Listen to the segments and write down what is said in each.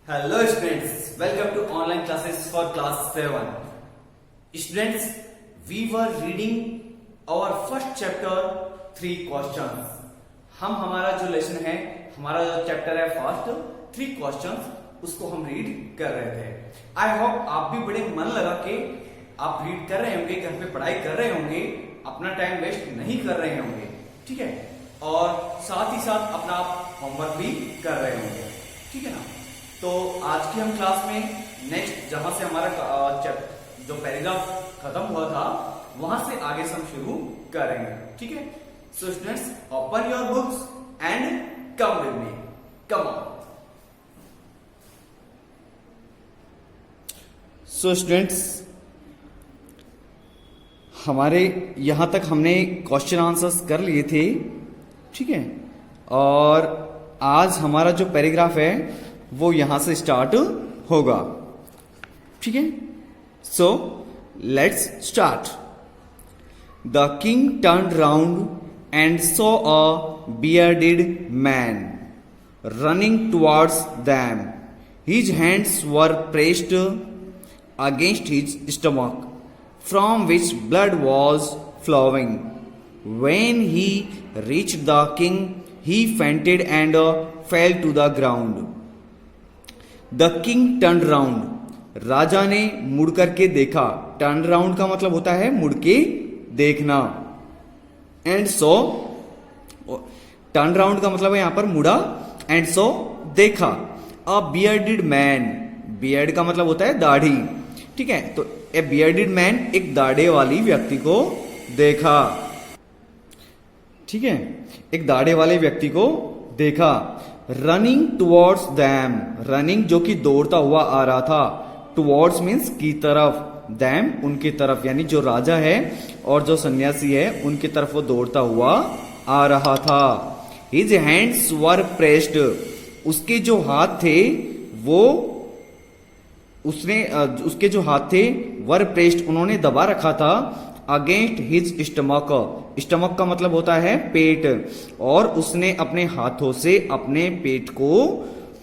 Hello students, welcome to online classes for class 7. Students, we were reading our first chapter 3 questions. हम हमारा जो lesson है, हमारा जो चैप्टर है फर्स्ट 3 क्वेश्चंस, उसको हम रीड कर रहे थे. आई होप आप भी बड़े मन लगा के आप रीड कर रहे होंगे, घर पे पढ़ाई कर रहे होंगे, अपना टाइम वेस्ट नहीं कर रहे होंगे, ठीक है, और साथ ही साथ अपना होमवर्क भी कर रहे होंगे, ठीक है ना. तो आज की हम क्लास में नेक्स्ट जहां से हमारा जो पैराग्राफ खत्म हुआ था वहां से आगे से हम शुरू करेंगे, ठीक है. So students, open your books and come with me, come on. So students, हमारे यहां तक हमने क्वेश्चन आंसर्स कर लिए थे, ठीक है, और आज हमारा जो पैराग्राफ है वो यहां से स्टार्ट होगा, ठीक है. So let's start. The king turned round and saw a bearded man running towards them. His hands were pressed against his stomach from which blood was flowing. When he reached the king, he fainted and fell to the ground. The king turned round. राजा ने मुड़ करके देखा. Turn round का मतलब होता है मुड़ के देखना. एंड सो, टर्न राउंड का मतलब है यहां पर मुड़ा. एंड सो देखा. A bearded man. बियर्ड का मतलब होता है दाढ़ी, ठीक है. तो ए बियर्डेड मैन, एक दाढ़े वाली व्यक्ति को देखा, ठीक है, एक दाढ़े वाले व्यक्ति को देखा. Running towards them. रनिंग जो कि दौड़ता हुआ आ रहा था. टुवर्ड्स मीन्स की तरफ, दैम उनकी तरफ, यानी जो राजा है और जो सन्यासी है उनकी तरफ वो दौड़ता हुआ आ रहा था. His hands were pressed. उसके जो हाथ थे वो उसके जो हाथ थे वर प्रेस्ड, उन्होंने दबा रखा था. Against his stomach. स्टमक का मतलब होता है पेट, और उसने अपने हाथों से अपने पेट को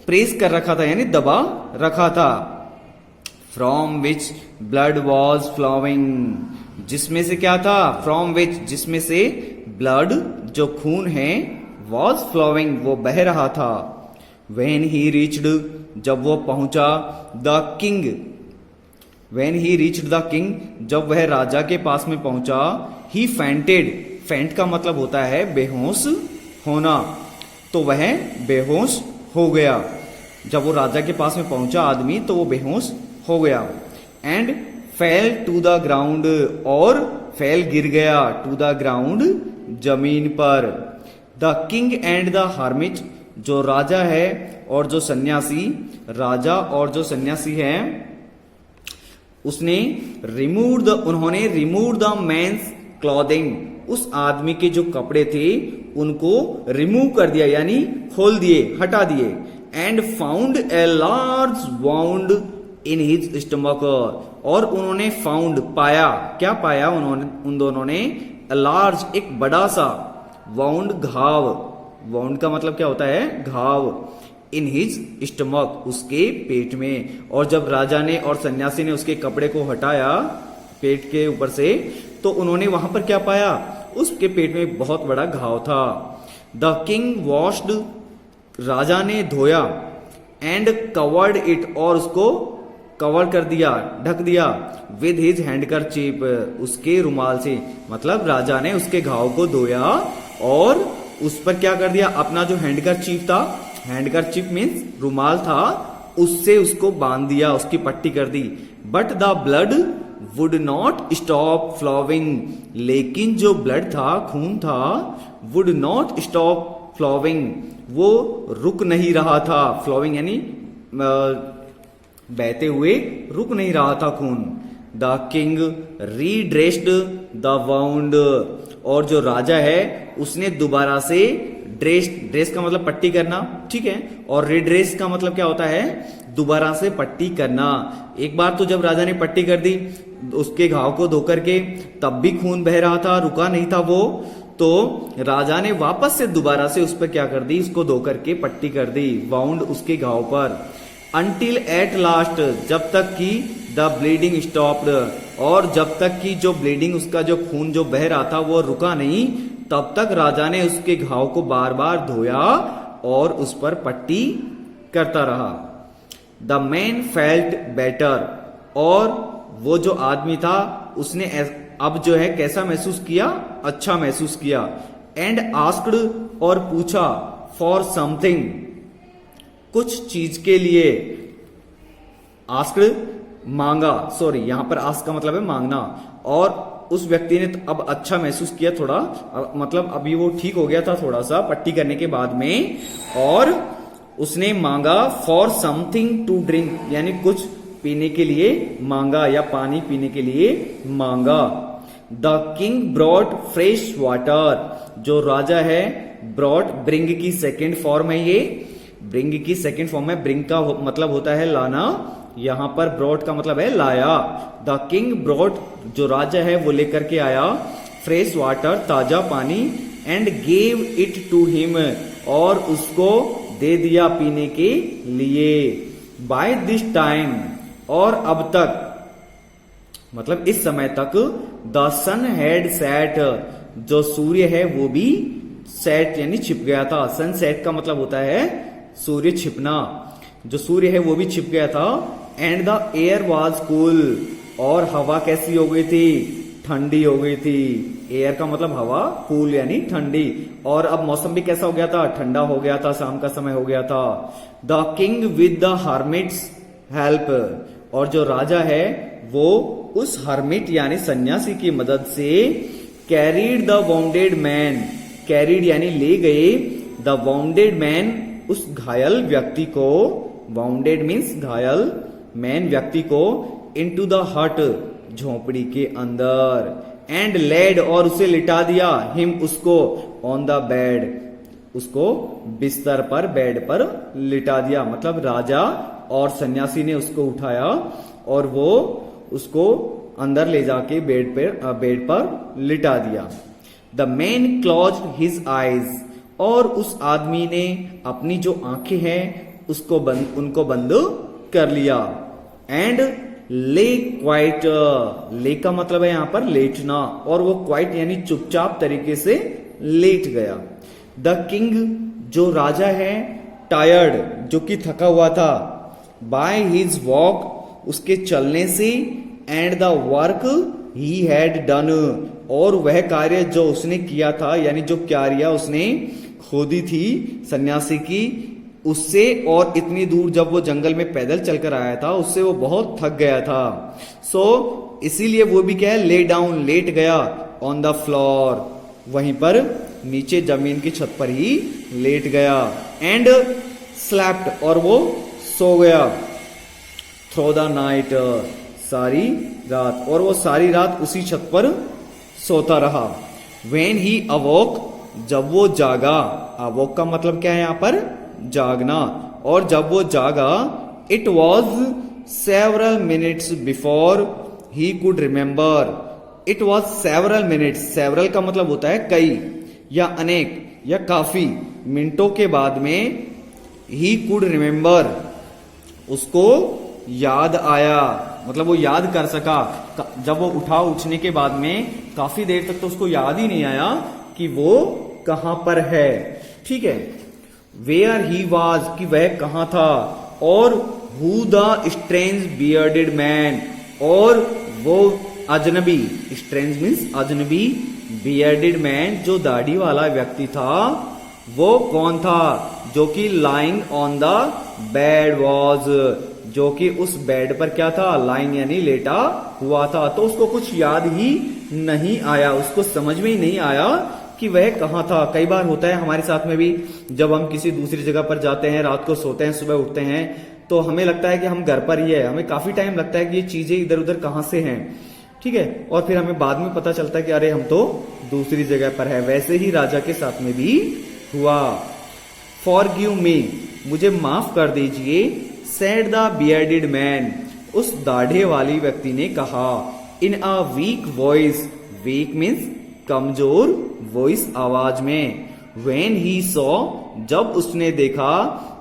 प्रेस कर रखा था, यानी दबा रखा था. From which blood was flowing. जिसमें से क्या था? फ्रॉम विच, जिसमें से ब्लड जो खून है, वॉज फ्लोइंग वो बह रहा था. When he reached, जब वो पहुंचा, the king, when he reached the king, जब वह राजा के पास में पहुंचा, he fainted. faint का मतलब होता है बेहोश होना. तो वह बेहोश हो गया. जब वो राजा के पास में पहुंचा आदमी तो वो बेहोश हो गया. and fell to the ground, और fell गिर गया, to the ground जमीन पर. the king and the hermit, जो राजा है और जो सन्यासी, राजा और जो सन्यासी है, उन्होंने रिमूव द मैन्स क्लॉथिंग. उस आदमी के जो कपड़े थे उनको रिमूव कर दिया, यानी खोल दिए, हटा दिए. And found a large wound in his stomach. और उन्होंने फाउंड, पाया. क्या पाया उन दोनों ने? लार्ज, एक बड़ा सा, वाउंड घाव. वाउंड का मतलब क्या होता है? घाव. इन हिज स्टमक, उसके पेट में. और जब राजा ने और सन्यासी ने उसके कपड़े को हटाया पेट के ऊपर से, तो उन्होंने वहां पर क्या पाया? उसके पेट में बहुत बड़ा घाव था. द किंग वॉश्ड, राजा ने धोया. एंड कवर्ड इट, और उसको कवर कर दिया, ढक दिया. विद हिज हैंडकरचीफ, उसके रुमाल से. मतलब राजा ने उसके घाव को धोया और उस पर क्या कर दिया? अपना जो हैंडकरचीफ था, हैंडकरचीफ मीन्स रुमाल था, उससे उसको बांध दिया, उसकी पट्टी कर दी. But the blood would not stop flowing. लेकिन जो ब्लड था, खून था, वुड नॉट स्टॉप फ्लोइंग, वो रुक नहीं रहा था. फ्लोइंग यानी बहते हुए रुक नहीं रहा था खून. The king redressed the wound. और जो राजा है उसने दोबारा से ड्रेस का मतलब पट्टी करना, ठीक है, और रिड्रेस का मतलब क्या होता है? दोबारा से पट्टी करना. एक बार तो जब राजा ने पट्टी कर दी उसके घाव को धो करके, तब भी खून बह रहा था, रुका नहीं था वो. तो राजा ने वापस से दोबारा से उस पर क्या कर दी? उसको धो करके पट्टी कर दी, वाउंड उसके घाव पर. until at last, जब तक कि द ब्लीडिंग स्टॉप्ड, और जब तक कि जो ब्लीडिंग, उसका जो खून जो बह रहा था वो रुका नहीं, तब तक राजा ने उसके घाव को बार बार धोया और उस पर पट्टी करता रहा। द मैन फेल्ट बेटर, और वो जो आदमी था उसने अब जो है कैसा महसूस किया, अच्छा महसूस किया। एंड आस्क्ड, और पूछा, फॉर समथिंग, कुछ चीज के लिए। आस्क्ड मांगा, सॉरी यहां पर आस्क का मतलब है मांगना। और उस व्यक्ति ने अब अच्छा महसूस किया थोड़ा, मतलब अभी वो ठीक हो गया था थोड़ा सा पट्टी करने के बाद में, और उसने मांगा फॉर समथिंग टू ड्रिंक, यानी कुछ पीने के लिए मांगा या पानी पीने के लिए मांगा। The king brought fresh water, जो राजा है ब्रॉट, ब्रिंग की सेकेंड फॉर्म है ये, ब्रिंग की सेकेंड फॉर्म है। ब्रिंग का मतलब होता है लाना, यहां पर ब्रॉट का मतलब है लाया। द किंग ब्रॉट, जो राजा है वो लेकर के आया फ्रेश वाटर, ताजा पानी, and gave it to him, और उसको दे दिया पीने के लिए। बाय दिस टाइम, और अब तक, मतलब इस समय तक, द सन हैड सेट, जो सूर्य है वो भी सेट यानी छिप गया था। सन सेट का मतलब होता है सूर्य छिपना, जो सूर्य है वो भी छिप गया था। And the air was cool, और हवा कैसी हो गई थी, ठंडी हो गई थी। एयर का मतलब हवा, कूल यानी ठंडी, और अब मौसम भी कैसा हो गया था, ठंडा हो गया था, शाम का समय हो गया था। The king with the hermits help, और जो राजा है वो उस हर्मिट यानी सन्यासी की मदद से carried the bounded man, carried यानी ले गए, द वाउंडेड मैन, उस घायल व्यक्ति को, वाउंडेड मीन्स घायल, मैन व्यक्ति को, इनटू द हट, झोपड़ी के अंदर, एंड लेड, और उसे लिटा दिया, हिम उसको, ऑन द बेड, उसको बिस्तर पर, बेड पर लिटा दिया। मतलब राजा और सन्यासी ने उसको उठाया और वो उसको अंदर ले जाके बेड पर लिटा दिया। The man closed his eyes, और उस आदमी ने अपनी जो आंखें हैं उनको बंद कर लिया। एंड ले क्वाइट, ले का मतलब है यहां पर लेटना, और वो क्वाइट यानी चुपचाप तरीके से लेट गया। द किंग, जो राजा है, टायर्ड, जो कि थका हुआ था, बाय हिज वॉक, उसके चलने से, and the work he had done, और वह कार्य जो उसने किया था, यानी जो कार्य उसने खोदी थी सन्यासी की, उससे, और इतनी दूर जब वो जंगल में पैदल चलकर आया था उससे वो बहुत थक गया था। सो इसीलिए वो भी क्या है, ले डाउन, लेट गया, ऑन द फ्लोर, वहीं पर नीचे जमीन की छत पर ही लेट गया। एंड स्लैप्ट, और वो सो गया, थ्रू द नाइट, सारी रात, और वो सारी रात उसी छत पर सोता रहा। वेन ही अवोक, जब वो जागा, अवोक का मतलब क्या है यहां पर, जागना, और जब वो जागा, it was several minutes before he could remember, it was several minutes, several का मतलब होता है कई या अनेक या काफी, मिनटों के बाद में ही कुड रिमेम्बर, उसको याद आया, मतलब वो याद कर सका। जब वो उठने के बाद में काफी देर तक तो उसको याद ही नहीं आया कि वो कहां पर है। ठीक है, वेयर ही वॉज, कि वह कहां था, और who the strange bearded man, और वो अजनबी, स्ट्रेंज मीन्स अजनबी, बियर्डेड मैन, जो दाढ़ी वाला व्यक्ति था, वो कौन था, जो कि lying on the bed was, जो कि उस बेड पर क्या था, लाइंग यानी लेटा हुआ था। तो उसको कुछ याद ही नहीं आया, उसको समझ में ही नहीं आया कि वह कहां था। कई बार होता है हमारे साथ में भी, जब हम किसी दूसरी जगह पर जाते हैं, रात को सोते हैं, सुबह उठते हैं, तो हमें लगता है कि हम घर पर ही है, हमें काफी टाइम लगता है कि ये चीजें इधर उधर कहां से हैं। ठीक है, और फिर हमें बाद में पता चलता है कि अरे हम तो दूसरी जगह पर है। वैसे ही राजा के साथ में भी हुआ। फॉरगिव मी, मुझे माफ कर दीजिए, सेड द बियर्डेड मैन, उस दाढ़े वाली व्यक्ति ने कहा, in a weak voice, weak means कमजोर, वॉइस आवाज में। वेन ही सॉ, जब उसने देखा,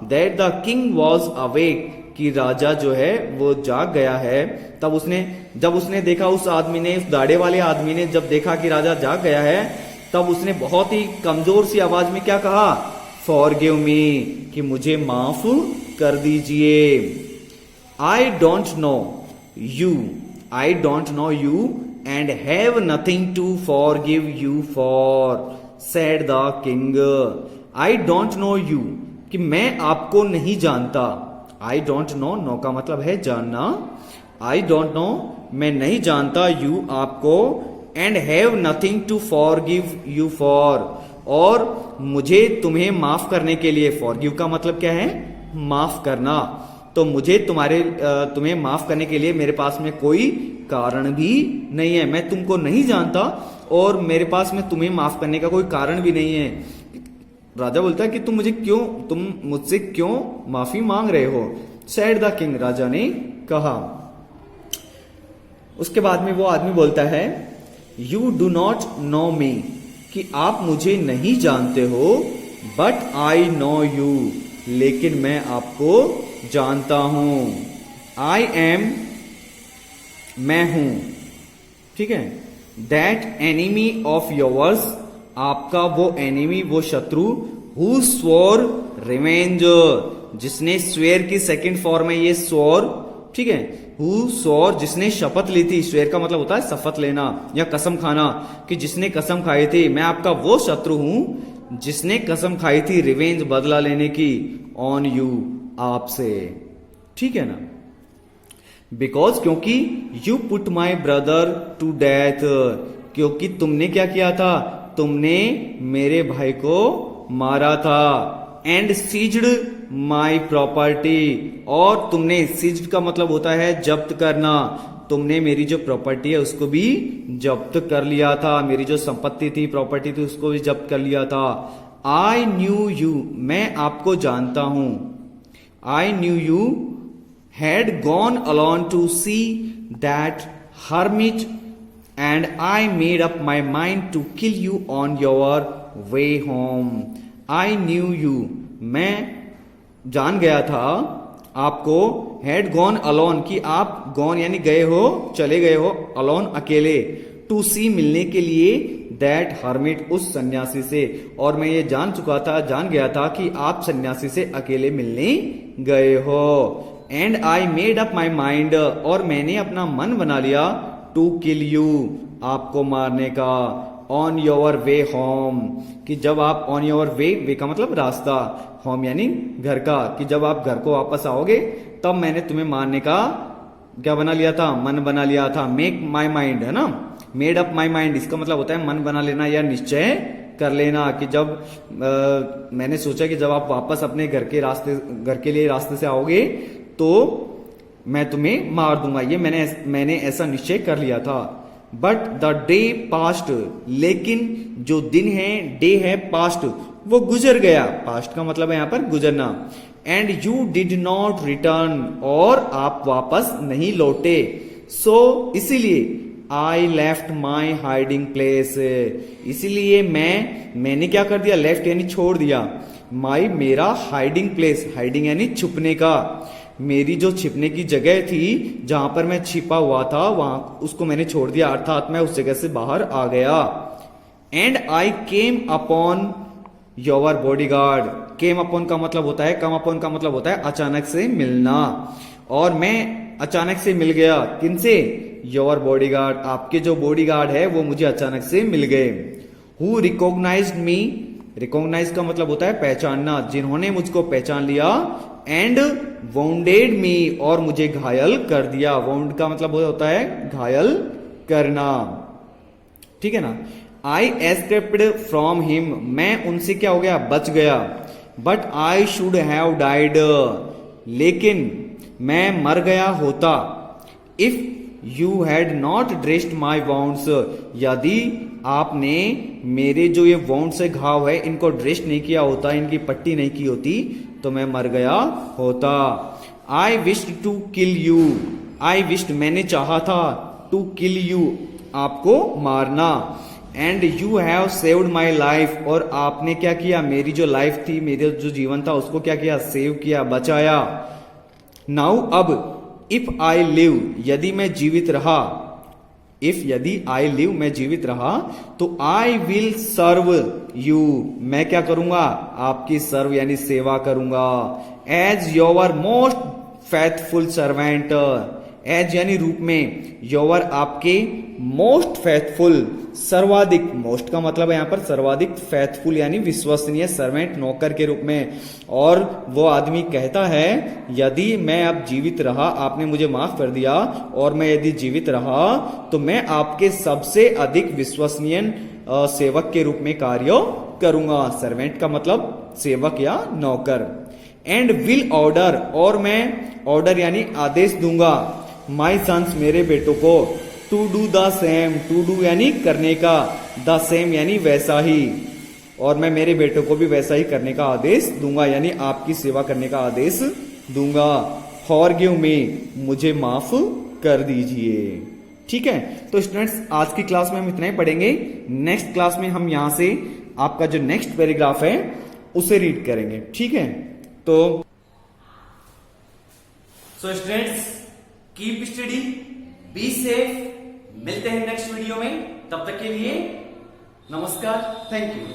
that the king was awake, कि राजा जो है वो जाग गया है, तब जब उसने देखा उस दाढ़े वाले आदमी ने जब देखा कि राजा जाग गया है, तब उसने बहुत ही कमजोर सी आवाज में क्या कहा, फॉरगिव मी, कि मुझे माफ कर दीजिए। I don't know you and have nothing to forgive you for, said the king. I don't know you, कि मैं आपको नहीं जानता। आई डोंट नो का मतलब है जानना। आई डोंट नो, मैं नहीं जानता, यू आपको, and have nothing to forgive you for, और मुझे तुम्हें माफ करने के लिए, फॉरगिव का मतलब क्या है, माफ करना, तो मुझे तुम्हें माफ करने के लिए मेरे पास में कोई कारण भी नहीं है। मैं तुमको नहीं जानता और मेरे पास में तुम्हें माफ करने का कोई कारण भी नहीं है। राजा बोलता है कि तुम मुझसे क्यों माफी मांग रहे हो, सेड द किंग, राजा ने कहा। उसके बाद में वो आदमी बोलता है, यू डू नॉट नो मी, कि आप मुझे नहीं जानते हो, बट आई नो यू, लेकिन मैं आपको जानता हूं। आई एम, मैं हूं, ठीक है। दैट एनिमी ऑफ योर्स, आपका वो एनिमी, वो शत्रु, हु स्वोर रिवेंज, जिसने स्वेयर की सेकंड फॉर्म है ये स्वोर, ठीक है। हु स्वोर, जिसने शपथ ली थी, स्वेयर का मतलब होता है शपथ लेना या कसम खाना, कि जिसने कसम खाई थी, मैं आपका वो शत्रु हूं जिसने कसम खाई थी रिवेंज, बदला लेने की, ऑन यू, आपसे, ठीक है ना। बिकॉज, क्योंकि you put my brother to death, क्योंकि तुमने क्या किया था, तुमने मेरे भाई को मारा था, एंड सीज्ड माई प्रॉपर्टी, और तुमने, सीज्ड का मतलब होता है जब्त करना, तुमने मेरी जो प्रॉपर्टी है उसको भी जब्त कर लिया था, मेरी जो संपत्ति थी, प्रॉपर्टी थी, उसको भी जब्त कर लिया था। आई न्यू यू, मैं आपको जानता हूं। I knew you had gone alone to see that hermit, and I made up my mind to kill you on your way home. I knew you, मैं जान गया था आपको, had gone alone, कि आप gone यानी गए हो, चले गए हो, alone अकेले, to see मिलने के लिए, that hermit उस सन्यासी से, और मैं ये जान गया था कि आप सन्यासी से अकेले मिलने गए हो। And I made up my mind, और मैंने अपना मन बना लिया, टू किल यू, आपको मारने का, ऑन योर वे होम, कि जब आप, ऑन योर वे का मतलब रास्ता, होम यानी घर का, कि जब आप घर को वापस आओगे तब मैंने तुम्हें मारने का क्या बना लिया था, मन बना लिया था। मेक माई माइंड है ना, मेड अप माई माइंड, इसका मतलब होता है मन बना लेना या निश्चय कर लेना, कि जब मैंने सोचा कि जब आप वापस अपने घर के लिए रास्ते से आओगे तो मैं तुम्हें मार दूंगा, ये मैंने ऐसा निश्चय कर लिया था। बट द डे पास्ट, लेकिन जो दिन है, डे है, पास्ट, वो गुजर गया, पास्ट का मतलब है यहां पर गुजरना। And you did not return, और आप वापस नहीं लौटे, सो इसीलिए I left my hiding place, इसीलिए मैंने क्या कर दिया, लेफ्ट यानी छोड़ दिया, मेरा हाइडिंग प्लेस, हाइडिंग यानी छुपने का, मेरी जो छिपने की जगह थी जहां पर मैं छिपा हुआ था, वहां उसको मैंने छोड़ दिया, अर्थात मैं उस जगह से बाहर आ गया। And I came upon your bodyguard, came upon का मतलब होता है, कम अपॉन का मतलब होता है अचानक से मिलना, और मैं अचानक से मिल गया, किनसे, योर बॉडीगार्ड, आपके जो बॉडीगार्ड है वो मुझे अचानक से मिल गए। हु रिकॉग्नाइज्ड मी, रिकॉग्नाइज का मतलब होता है पहचानना, जिन्होंने मुझको पहचान लिया, एंड वाउंडेड मी, और मुझे घायल कर दिया, वाउंड का मतलब होता है घायल करना, ठीक है ना। आई एस्केप्ड फ्रॉम हिम, मैं उनसे क्या हो गया, बच गया। But I should have died, लेकिन मैं मर गया होता, if you had not dressed my wounds, यदि आपने मेरे जो ये वाउंड्स है, घाव है, इनको ड्रेस्ट नहीं किया होता, इनकी पट्टी नहीं की होती, तो मैं मर गया होता। I wished to kill you, I wished मैंने चाहा था, टू किल यू आपको मारना, and you have saved my life, और आपने क्या किया, मेरी जो लाइफ थी, मेरा जो जीवन था उसको क्या किया, सेव किया, बचाया। नाउ अब इफ आई लिव, यदि मैं जीवित रहा, इफ यदि आई लिव मैं जीवित रहा, तो आई विल सर्व यू, मैं क्या करूंगा, आपकी सर्व यानी सेवा करूंगा, as your most faithful servant, as यानी रूप में, योर आपके, मोस्ट फेथफुल सर्वाधिक, मोस्ट का मतलब है यहां पर सर्वाधिक, फेथफुल यानी विश्वसनीय, सर्वेंट नौकर के रूप में। और वो आदमी कहता है यदि मैं अब जीवित रहा, आपने मुझे माफ कर दिया, और मैं यदि जीवित रहा तो मैं आपके सबसे अधिक विश्वसनीय सेवक के रूप में कार्य करूंगा। सर्वेंट का मतलब सेवक या नौकर। एंड विल ऑर्डर, और मैं ऑर्डर यानी आदेश दूंगा, माई सन्स मेरे बेटों को, to do the same, to do यानी करने का, द सेम यानी वैसा ही, और मैं मेरे बेटों को भी वैसा ही करने का आदेश दूंगा, यानी आपकी सेवा करने का आदेश दूंगा। फॉरगिव मी, मुझे माफ कर दीजिए। ठीक है, तो स्टूडेंट्स आज की क्लास में हम इतना ही पढ़ेंगे। नेक्स्ट क्लास में हम यहां से आपका जो नेक्स्ट पैराग्राफ है उसे रीड करेंगे। ठीक है, तो students keep study, be safe, मिलते हैं नेक्स्ट वीडियो में, तब तक के लिए नमस्कार, थैंक यू।